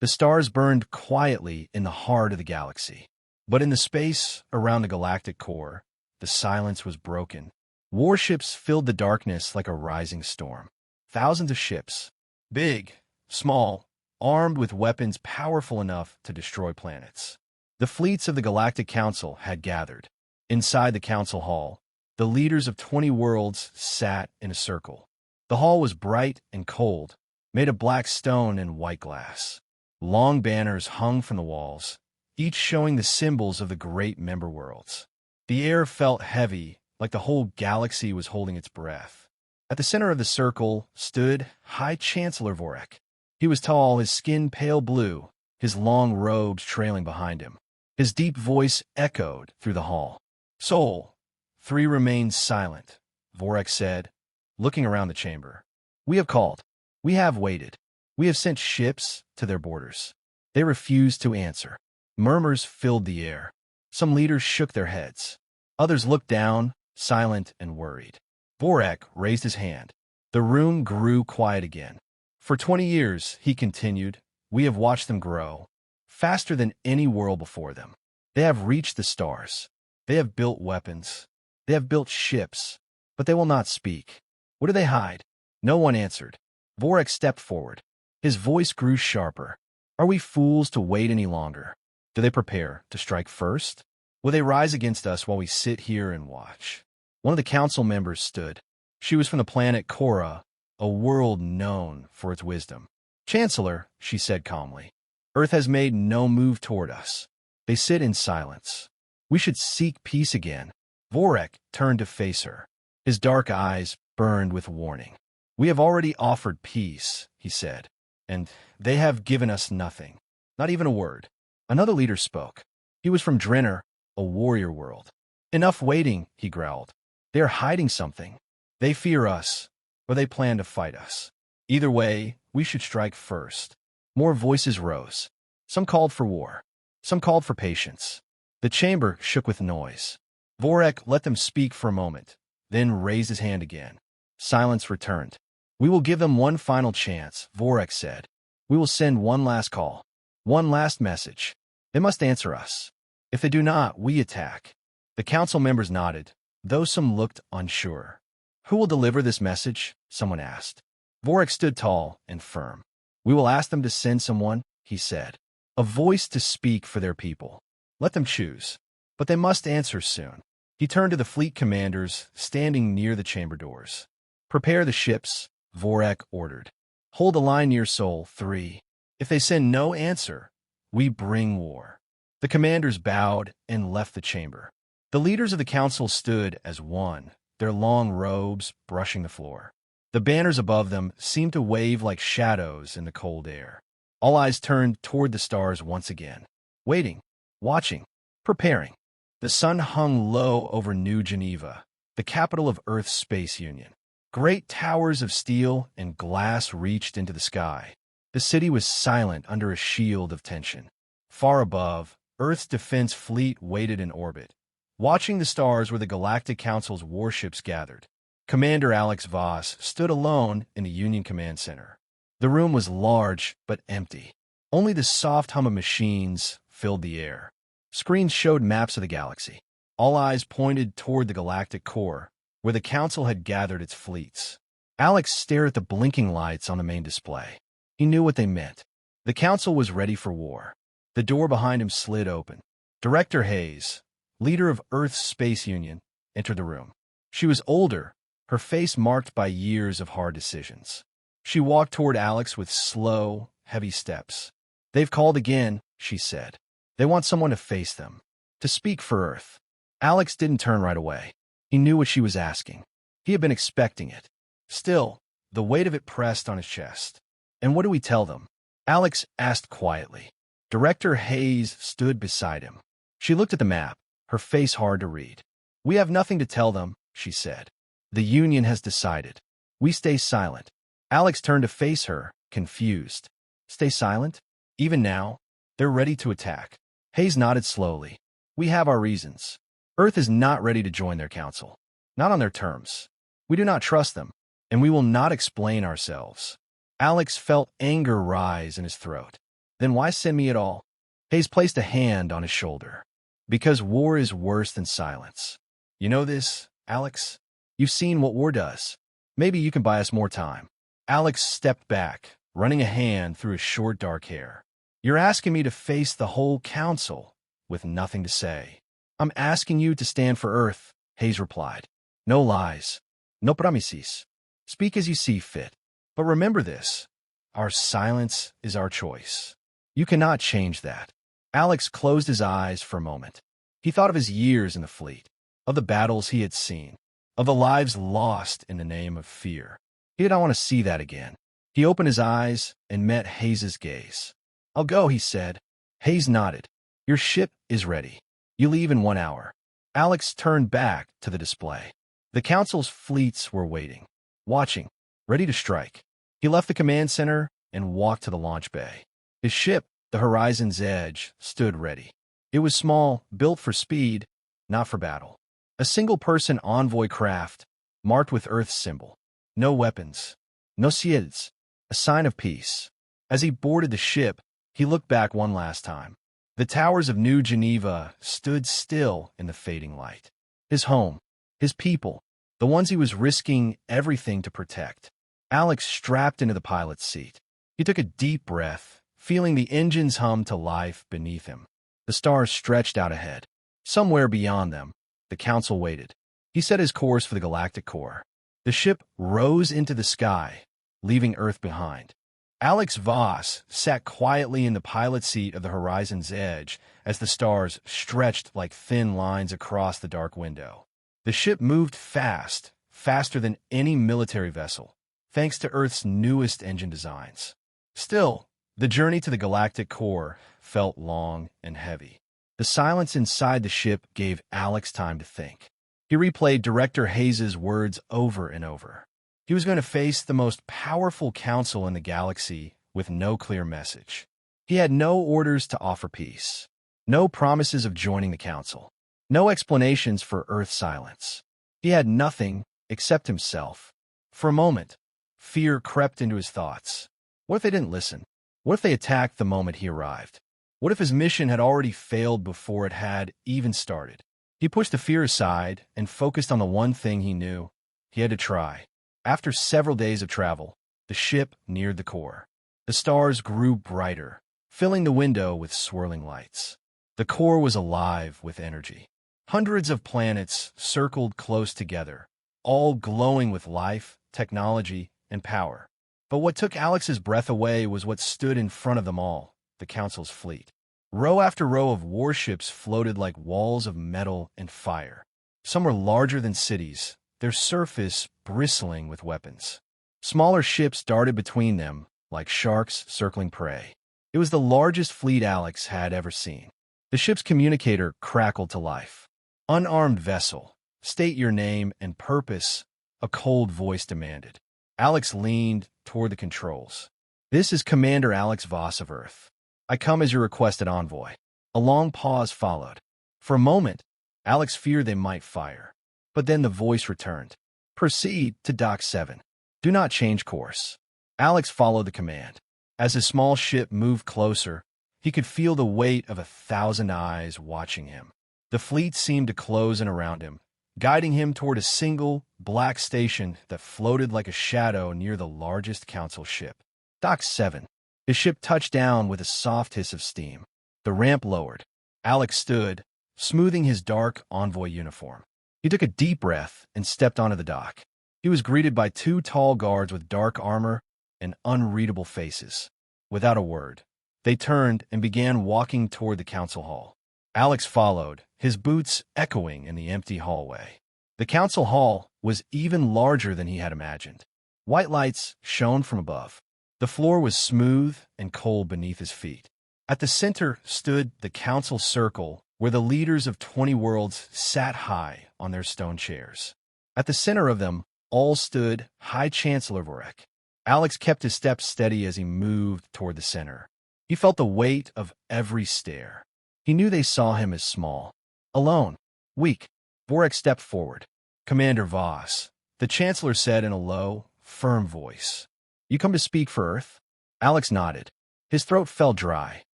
The stars burned quietly in the heart of the galaxy. But in the space around the galactic core, the silence was broken. Warships filled the darkness like a rising storm. Thousands of ships, big, small, armed with weapons powerful enough to destroy planets. The fleets of the Galactic Council had gathered. Inside the council hall, the leaders of 20 worlds sat in a circle. The hall was bright and cold, made of black stone and white glass. Long banners hung from the walls, each showing the symbols of the great member worlds. The air felt heavy, like the whole galaxy was holding its breath. At the center of the circle stood High Chancellor Vorek. He was tall, his skin pale blue, his long robes trailing behind him. His deep voice echoed through the hall. "Soul." 3 remained silent, Vorek said, looking around the chamber. "We have called. We have waited. We have sent ships to their borders." They refused to answer. Murmurs filled the air. Some leaders shook their heads. Others looked down, silent and worried. Vorek raised his hand. The room grew quiet again. "For 20 years, he continued, we have watched them grow, faster than any world before them. They have reached the stars. They have built weapons. They have built ships, but they will not speak. What do they hide?" No one answered. Vorek stepped forward. His voice grew sharper. "Are we fools to wait any longer? Do they prepare to strike first? Will they rise against us while we sit here and watch?" One of the council members stood. She was from the planet Korra, a world known for its wisdom. "Chancellor," she said calmly, "Earth has made no move toward us. They sit in silence. We should seek peace again." Vorek turned to face her. His dark eyes burned with warning. "We have already offered peace," he said, "and they have given us nothing, not even a word." Another leader spoke. He was from Drenner, a warrior world. "Enough waiting," he growled. "They are hiding something. They fear us, or they plan to fight us. Either way, we should strike first." More voices rose. Some called for war. Some called for patience. The chamber shook with noise. Vorek let them speak for a moment, then raised his hand again. Silence returned. "We will give them one final chance," Vorek said. "We will send one last call, one last message. They must answer us. If they do not, we attack." The council members nodded, though some looked unsure. "Who will deliver this message?" someone asked. Vorek stood tall and firm. "We will ask them to send someone," he said. "A voice to speak for their people. Let them choose. But they must answer soon." He turned to the fleet commanders standing near the chamber doors. "Prepare the ships," Vorek ordered. "Hold the line near Sol 3. If they send no answer, we bring war." The commanders bowed and left the chamber. The leaders of the council stood as one, their long robes brushing the floor. The banners above them seemed to wave like shadows in the cold air. All eyes turned toward the stars once again, waiting, watching, preparing. The sun hung low over New Geneva, the capital of Earth's space union. Great towers of steel and glass reached into the sky. The city was silent under a shield of tension. Far above, Earth's defense fleet waited in orbit, watching the stars where the Galactic Council's warships gathered. Commander Alex Voss stood alone in the Union Command Center. The room was large but empty. Only the soft hum of machines filled the air. Screens showed maps of the galaxy. All eyes pointed toward the galactic core, where the Council had gathered its fleets. Alex stared at the blinking lights on the main display. He knew what they meant. The Council was ready for war. The door behind him slid open. Director Hayes, leader of Earth's Space Union, entered the room. She was older, her face marked by years of hard decisions. She walked toward Alex with slow, heavy steps. "They've called again," she said. "They want someone to face them, to speak for Earth." Alex didn't turn right away. He knew what she was asking. He had been expecting it. Still, the weight of it pressed on his chest. "And what do we tell them?" Alex asked quietly. Director Hayes stood beside him. She looked at the map, her face hard to read. "We have nothing to tell them," she said. "The Union has decided. We stay silent." Alex turned to face her, confused. "Stay silent? Even now? They're ready to attack." Hayes nodded slowly. "We have our reasons. Earth is not ready to join their council. Not on their terms. We do not trust them, and we will not explain ourselves." Alex felt anger rise in his throat. Then why send me at all? Hayes placed a hand on his shoulder. Because war is worse than silence. You know this, Alex? You've seen what war does. Maybe you can buy us more time. Alex stepped back, running a hand through his short dark hair. You're asking me to face the whole council with nothing to say. I'm asking you to stand for Earth, Hayes replied. No lies. No promises. Speak as you see fit. But remember this. Our silence is our choice. You cannot change that. Alex closed his eyes for a moment. He thought of his years in the fleet, of the battles he had seen, of the lives lost in the name of fear. He did not want to see that again. He opened his eyes and met Hayes's gaze. I'll go, he said. Hayes nodded. Your ship is ready. You leave in 1 hour. Alex turned back to the display. The council's fleets were waiting, watching, ready to strike. He left the command center and walked to the launch bay. His ship, the Horizon's Edge, stood ready. It was small, built for speed, not for battle. A single-person envoy craft, marked with Earth's symbol. No weapons, no shields, a sign of peace. As he boarded the ship, he looked back one last time. The towers of New Geneva stood still in the fading light. His home, his people, the ones he was risking everything to protect. Alex strapped into the pilot's seat. He took a deep breath, feeling the engines hum to life beneath him. The stars stretched out ahead. Somewhere beyond them, the council waited. He set his course for the galactic core. The ship rose into the sky, leaving Earth behind. Alex Voss sat quietly in the pilot seat of the Horizon's Edge as the stars stretched like thin lines across the dark window. The ship moved fast, faster than any military vessel, thanks to Earth's newest engine designs. Still, the journey to the galactic core felt long and heavy. The silence inside the ship gave Alex time to think. He replayed Director Hayes's words over and over. He was going to face the most powerful council in the galaxy with no clear message. He had no orders to offer peace, no promises of joining the council, no explanations for Earth's silence. He had nothing except himself. For a moment, fear crept into his thoughts. What if they didn't listen? What if they attacked the moment he arrived? What if his mission had already failed before it had even started? He pushed the fear aside and focused on the one thing he knew. He had to try. After several days of travel, the ship neared the core. The stars grew brighter, filling the window with swirling lights. The core was alive with energy. Hundreds of planets circled close together, all glowing with life, technology, and power. But what took Alex's breath away was what stood in front of them all, the Council's fleet. Row after row of warships floated like walls of metal and fire. Some were larger than cities, their surface bristling with weapons. Smaller ships darted between them, like sharks circling prey. It was the largest fleet Alex had ever seen. The ship's communicator crackled to life. Unarmed vessel, state your name and purpose, a cold voice demanded. Alex leaned toward the controls. This is Commander Alex Voss of Earth. I come as your requested envoy. A long pause followed. For a moment, Alex feared they might fire. But then the voice returned. Proceed to Dock 7. Do not change course. Alex followed the command. As his small ship moved closer, he could feel the weight of 1,000 eyes watching him. The fleet seemed to close in around him, guiding him toward a single, black station that floated like a shadow near the largest council ship. Dock 7. His ship touched down with a soft hiss of steam. The ramp lowered. Alex stood, smoothing his dark envoy uniform. He took a deep breath and stepped onto the dock. He was greeted by 2 tall guards with dark armor and unreadable faces. Without a word, they turned and began walking toward the council hall. Alex followed, his boots echoing in the empty hallway. The council hall was even larger than he had imagined. White lights shone from above. The floor was smooth and cold beneath his feet. At the center stood the council circle, where the leaders of 20 worlds sat high on their stone chairs. At the center of them all stood High Chancellor Vorek. Alex kept his steps steady as he moved toward the center. He felt the weight of every stare. He knew they saw him as small, alone, weak. Vorek stepped forward. Commander Voss, the Chancellor said in a low, firm voice. You come to speak for Earth? Alex nodded. His throat felt dry,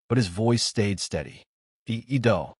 but his voice stayed steady. Ido.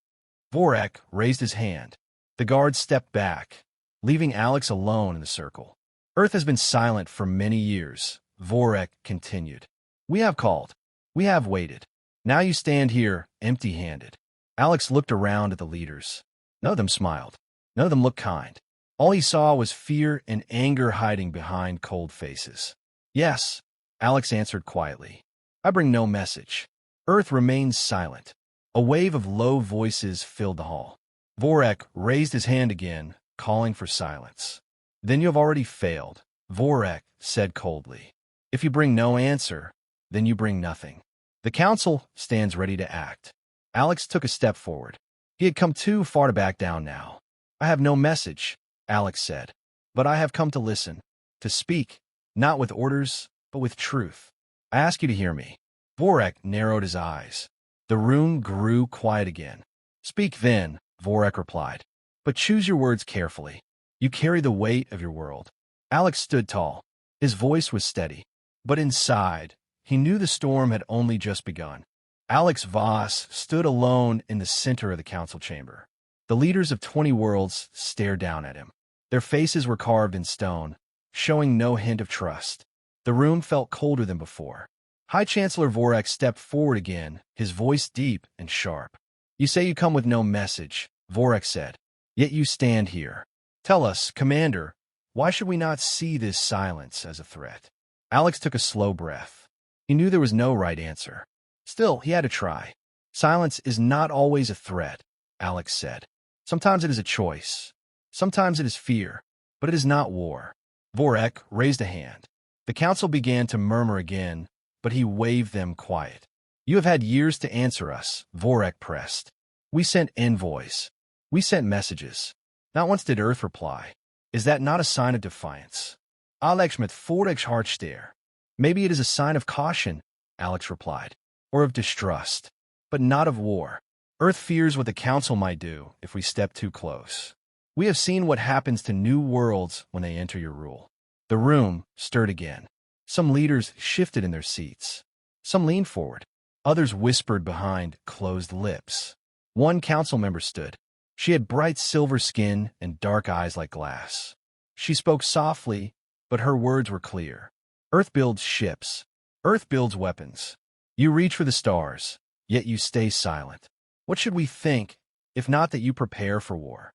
Vorek raised his hand. The guards stepped back, leaving Alex alone in the circle. Earth has been silent for many years, Vorek continued. We have called. We have waited. Now you stand here, empty-handed. Alex looked around at the leaders. None of them smiled. None of them looked kind. All he saw was fear and anger hiding behind cold faces. Yes, Alex answered quietly. I bring no message. Earth remained silent. A wave of low voices filled the hall. Vorek raised his hand again, calling for silence. Then you have already failed, Vorek said coldly. If you bring no answer, then you bring nothing. The council stands ready to act. Alex took a step forward. He had come too far to back down now. I have no message, Alex said, but I have come to listen, to speak, not with orders, but with truth. I ask you to hear me. Vorek narrowed his eyes. The room grew quiet again. Speak then, Vorek replied, but choose your words carefully. You carry the weight of your world. Alex stood tall. His voice was steady, but inside, he knew the storm had only just begun. Alex Voss stood alone in the center of the council chamber. The leaders of 20 worlds stared down at him. Their faces were carved in stone, showing no hint of trust. The room felt colder than before. High Chancellor Vorek stepped forward again, his voice deep and sharp. You say you come with no message, Vorek said, yet you stand here. Tell us, Commander, why should we not see this silence as a threat? Alex took a slow breath. He knew there was no right answer. Still, he had to try. Silence is not always a threat, Alex said. Sometimes it is a choice. Sometimes it is fear, but it is not war. Vorek raised a hand. The council began to murmur again, but he waved them quiet. You have had years to answer us, Vorek pressed. We sent envoys. We sent messages. Not once did Earth reply. Is that not a sign of defiance? Alex met Vorek Hartster. Maybe it is a sign of caution, Alex replied, or of distrust, but not of war. Earth fears what the council might do if we step too close. We have seen what happens to new worlds when they enter your rule. The room stirred again. Some leaders shifted in their seats. Some leaned forward. Others whispered behind closed lips. One council member stood. She had bright silver skin and dark eyes like glass. She spoke softly, but her words were clear. Earth builds ships. Earth builds weapons. You reach for the stars, yet you stay silent. What should we think, if not that you prepare for war?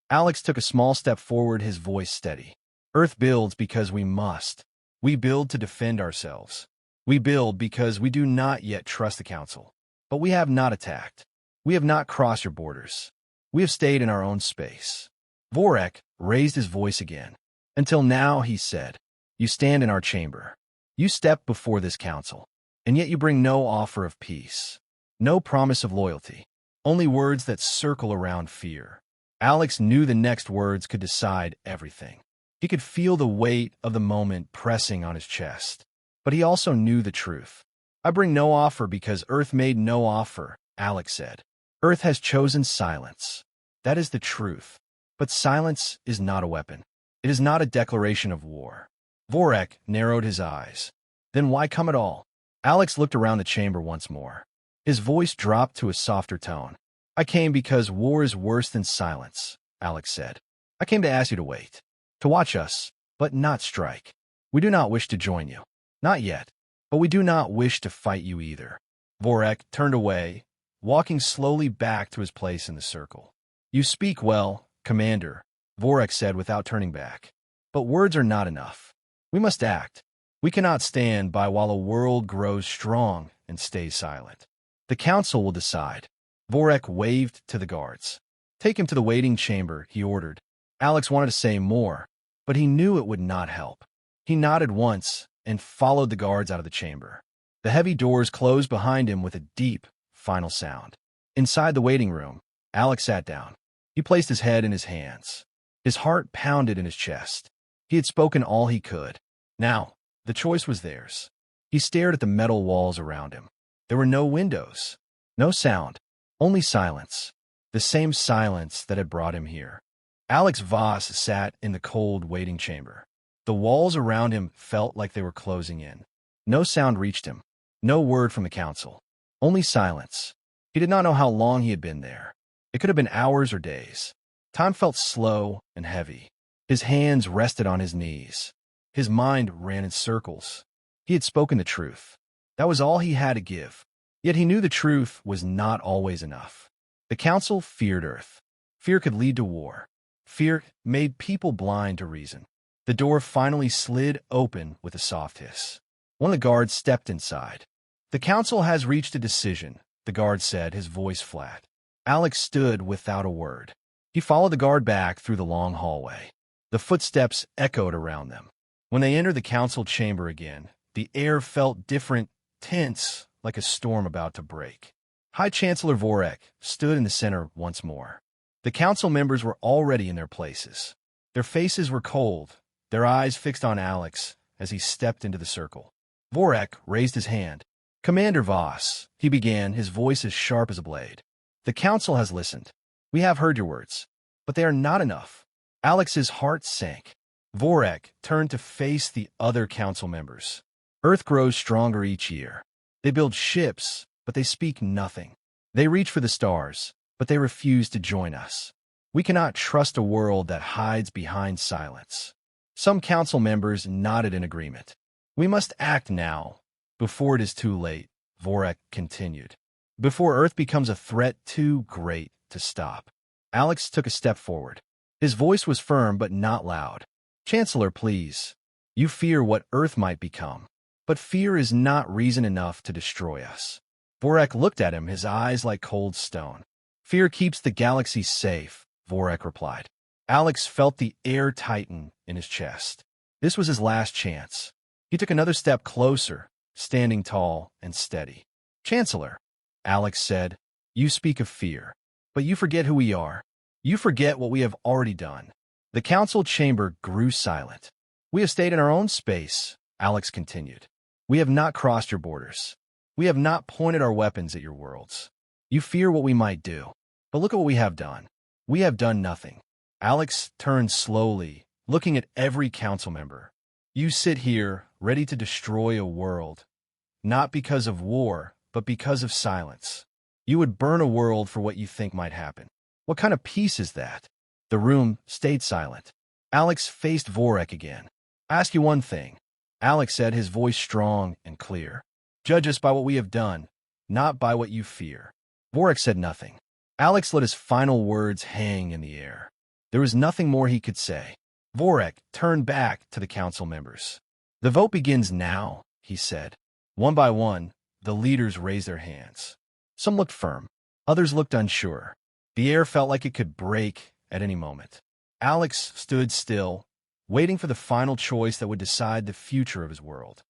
Alex took a small step forward, his voice steady. Earth builds because we must. We build to defend ourselves. We build because we do not yet trust the council. But we have not attacked. We have not crossed your borders. We have stayed in our own space. Vorek raised his voice again. Until now, he said, you stand in our chamber. You step before this council, and yet you bring no offer of peace. No promise of loyalty. Only words that circle around fear. Alex knew the next words could decide everything. He could feel the weight of the moment pressing on his chest. But he also knew the truth. I bring no offer because Earth made no offer, Alex said. Earth has chosen silence. That is the truth. But silence is not a weapon. It is not a declaration of war. Vorek narrowed his eyes. Then why come at all? Alex looked around the chamber once more. His voice dropped to a softer tone. I came because war is worse than silence, Alex said. I came to ask you to wait. To watch us, but not strike. We do not wish to join you. Not yet. But we do not wish to fight you either. Vorek turned away, walking slowly back to his place in the circle. You speak well, Commander, Vorek said without turning back. But words are not enough. We must act. We cannot stand by while a world grows strong and stays silent. The council will decide. Vorek waved to the guards. Take him to the waiting chamber, he ordered. Alex wanted to say more, but he knew it would not help. He nodded once and followed the guards out of the chamber. The heavy doors closed behind him with a deep, final sound. Inside the waiting room, Alex sat down. He placed his head in his hands. His heart pounded in his chest. He had spoken all he could. Now, the choice was theirs. He stared at the metal walls around him. There were no windows, no sound, only silence. The same silence that had brought him here. Alex Voss sat in the cold waiting chamber. The walls around him felt like they were closing in. No sound reached him. No word from the council. Only silence. He did not know how long he had been there. It could have been hours or days. Time felt slow and heavy. His hands rested on his knees. His mind ran in circles. He had spoken the truth. That was all he had to give. Yet he knew the truth was not always enough. The council feared Earth. Fear could lead to war. Fear made people blind to reason. The door finally slid open with a soft hiss. One of the guards stepped inside. "The council has reached a decision," the guard said, his voice flat. Alex stood without a word. He followed the guard back through the long hallway. The footsteps echoed around them. When they entered the council chamber again, the air felt different, tense, like a storm about to break. High Chancellor Vorek stood in the center once more. The council members were already in their places. Their faces were cold, their eyes fixed on Alex as he stepped into the circle. Vorek raised his hand. "Commander Voss," he began, his voice as sharp as a blade. "The council has listened. We have heard your words, but they are not enough." Alex's heart sank. Vorek turned to face the other council members. "Earth grows stronger each year. They build ships, but they speak nothing. They reach for the stars, but they refuse to join us. We cannot trust a world that hides behind silence." Some council members nodded in agreement. "We must act now, before it is too late," Vorek continued. "Before Earth becomes a threat too great to stop." Alex took a step forward. His voice was firm but not loud. "Chancellor, please. You fear what Earth might become. But fear is not reason enough to destroy us." Vorek looked at him, his eyes like cold stone. "Fear keeps the galaxy safe," Vorek replied. Alex felt the air tighten in his chest. This was his last chance. He took another step closer, standing tall and steady. "Chancellor," Alex said, "you speak of fear, but you forget who we are. You forget what we have already done." The council chamber grew silent. "We have stayed in our own space," Alex continued. "We have not crossed your borders. We have not pointed our weapons at your worlds. You fear what we might do. But look at what we have done. We have done nothing." Alex turned slowly, looking at every council member. "You sit here, ready to destroy a world, not because of war, but because of silence. You would burn a world for what you think might happen. What kind of peace is that?" The room stayed silent. Alex faced Vorek again. "I ask you one thing," Alex said, his voice strong and clear. "Judge us by what we have done, not by what you fear." Vorek said nothing. Alex let his final words hang in the air. There was nothing more he could say. Vorek turned back to the council members. "The vote begins now," he said. One by one, the leaders raised their hands. Some looked firm. Others looked unsure. The air felt like it could break at any moment. Alex stood still, waiting for the final choice that would decide the future of his world.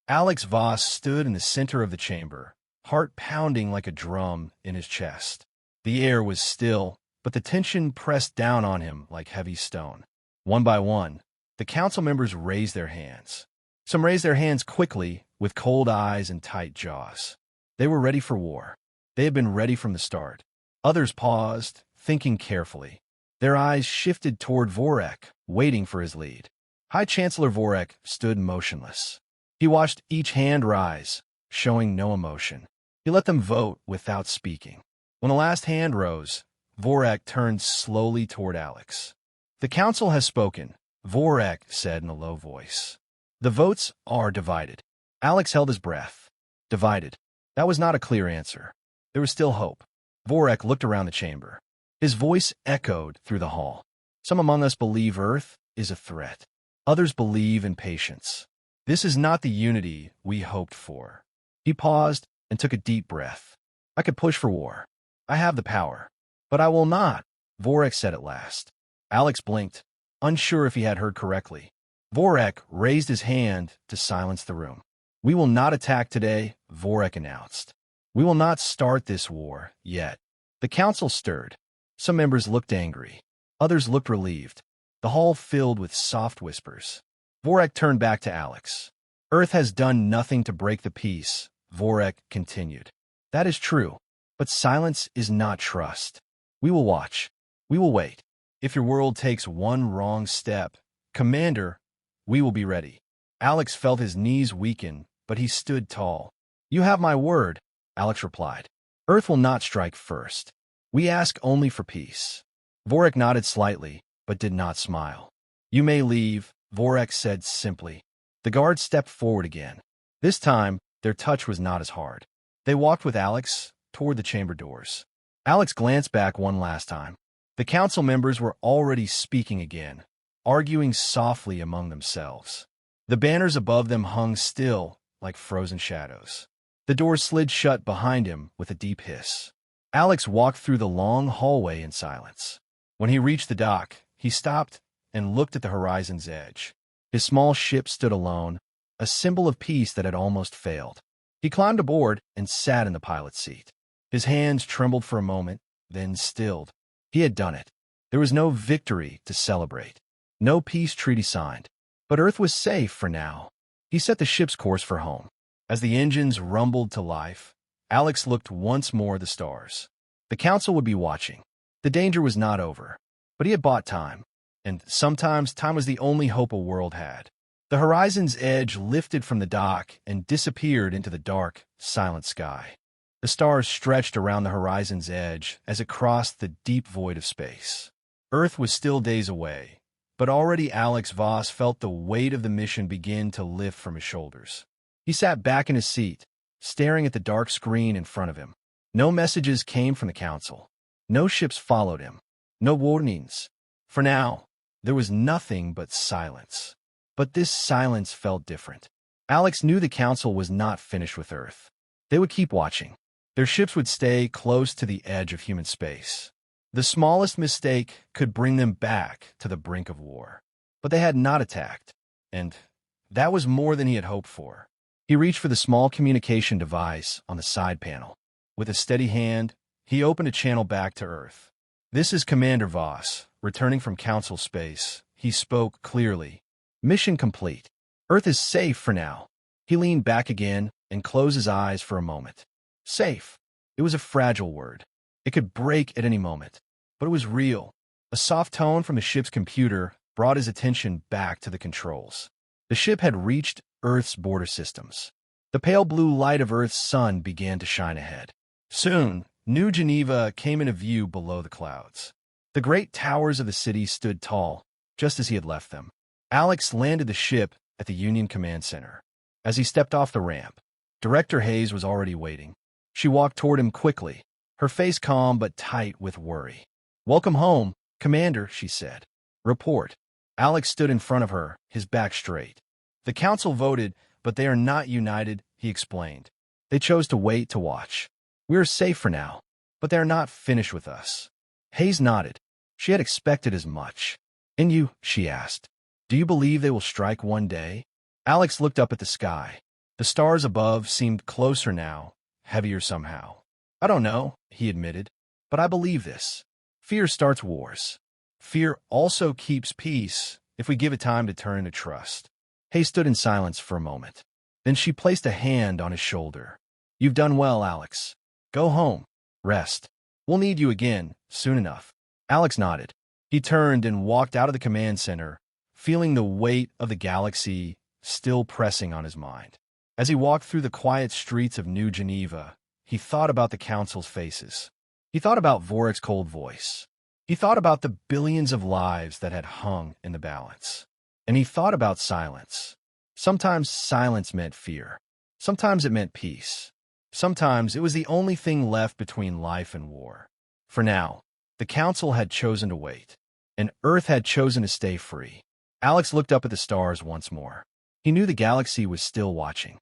Alex Voss stood in the center of the chamber, heart pounding like a drum in his chest. The air was still, but the tension pressed down on him like heavy stone. One by one, the council members raised their hands. Some raised their hands quickly, with cold eyes and tight jaws. They were ready for war. They had been ready from the start. Others paused, thinking carefully. Their eyes shifted toward Vorek, waiting for his lead. High Chancellor Vorek stood motionless. He watched each hand rise, showing no emotion. He let them vote without speaking. When the last hand rose, Vorek turned slowly toward Alex. "The council has spoken," Vorek said in a low voice. "The votes are divided." Alex held his breath. Divided. That was not a clear answer. There was still hope. Vorek looked around the chamber. His voice echoed through the hall. "Some among us believe Earth is a threat. Others believe in patience. This is not the unity we hoped for." He paused and took a deep breath. "I could push for war. I have the power. But I will not," Vorek said at last. Alex blinked, unsure if he had heard correctly. Vorek raised his hand to silence the room. "We will not attack today," Vorek announced. "We will not start this war yet." The council stirred. Some members looked angry. Others looked relieved. The hall filled with soft whispers. Vorek turned back to Alex. "Earth has done nothing to break the peace," Vorek continued. "That is true, but silence is not trust. We will watch. We will wait. If your world takes one wrong step, Commander, we will be ready." Alex felt his knees weaken, but he stood tall. You have my word, Alex replied. Earth will not strike first. We ask only for peace. Vorik nodded slightly, but did not smile. You may leave, Vorik said simply. The guards stepped forward again. This time, their touch was not as hard. They walked with Alex toward the chamber doors. Alex glanced back one last time. The council members were already speaking again, arguing softly among themselves. The banners above them hung still like frozen shadows. The door slid shut behind him with a deep hiss. Alex walked through the long hallway in silence. When he reached the dock, he stopped and looked at the horizon's edge. His small ship stood alone, a symbol of peace that had almost failed. He climbed aboard and sat in the pilot's seat. His hands trembled for a moment, then stilled. He had done it. There was no victory to celebrate, no peace treaty signed. But Earth was safe for now. He set the ship's course for home. As the engines rumbled to life, Alex looked once more at the stars. The council would be watching. The danger was not over, but he had bought time, and sometimes time was the only hope a world had. The horizon's edge lifted from the dock and disappeared into the dark, silent sky. The stars stretched around the horizon's edge as it crossed the deep void of space. Earth was still days away, but already Alex Voss felt the weight of the mission begin to lift from his shoulders. He sat back in his seat, staring at the dark screen in front of him. No messages came from the council. No ships followed him. No warnings. For now, there was nothing but silence. But this silence felt different. Alex knew the council was not finished with Earth. They would keep watching. Their ships would stay close to the edge of human space. The smallest mistake could bring them back to the brink of war. But they had not attacked, and that was more than he had hoped for. He reached for the small communication device on the side panel. With a steady hand, he opened a channel back to Earth. This is Commander Voss, returning from Council space. He spoke clearly. Mission complete. Earth is safe for now. He leaned back again and closed his eyes for a moment. Safe. It was a fragile word. It could break at any moment. But it was real. A soft tone from the ship's computer brought his attention back to the controls. The ship had reached Earth's border systems. The pale blue light of Earth's sun began to shine ahead. Soon, New Geneva came into view below the clouds. The great towers of the city stood tall, just as he had left them. Alex landed the ship at the Union Command Center. As he stepped off the ramp, Director Hayes was already waiting. She walked toward him quickly, her face calm but tight with worry. Welcome home, Commander, she said. Report. Alex stood in front of her, his back straight. The council voted, but they are not united, he explained. They chose to wait to watch. We are safe for now, but they are not finished with us. Hayes nodded. She had expected as much. And you, she asked, do you believe they will strike one day? Alex looked up at the sky. The stars above seemed closer now, heavier somehow. I don't know, he admitted, but I believe this. Fear starts wars. Fear also keeps peace if we give it time to turn to trust. Hayes stood in silence for a moment. Then she placed a hand on his shoulder. You've done well, Alex. Go home. Rest. We'll need you again, soon enough. Alex nodded. He turned and walked out of the command center, feeling the weight of the galaxy still pressing on his mind. As he walked through the quiet streets of New Geneva, he thought about the council's faces. He thought about Vorik's cold voice. He thought about the billions of lives that had hung in the balance. And he thought about silence. Sometimes silence meant fear. Sometimes it meant peace. Sometimes it was the only thing left between life and war. For now, the council had chosen to wait, and Earth had chosen to stay free. Alex looked up at the stars once more. He knew the galaxy was still watching.